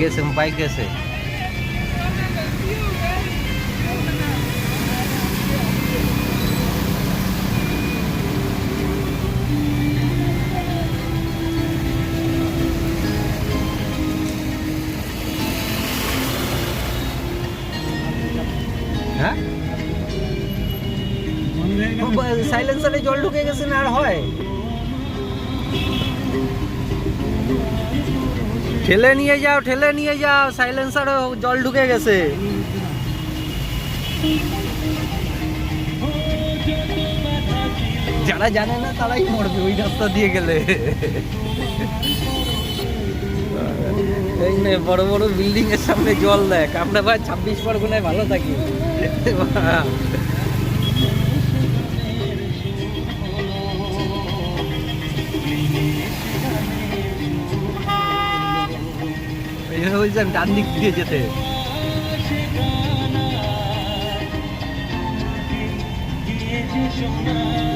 গেছে বাইক গেছে। হ্যাঁ সাইলেন্সারে জল ঢুকে গেছে না আর হয়? ঠেলে নিয়ে যাও সাইলেন্সারে জল ঢুকে গেছে। যারা জানে না তারাই মরবে ওই রাস্তা দিয়ে গেলে। এই নে বড় বড় বিল্ডিং এর সামনে জল দেখ। আমরা ভাই 26 পরগনায় ভালো থাকি। এই জন্য বলছেন ডান দিক দিয়ে যেতে। সোনা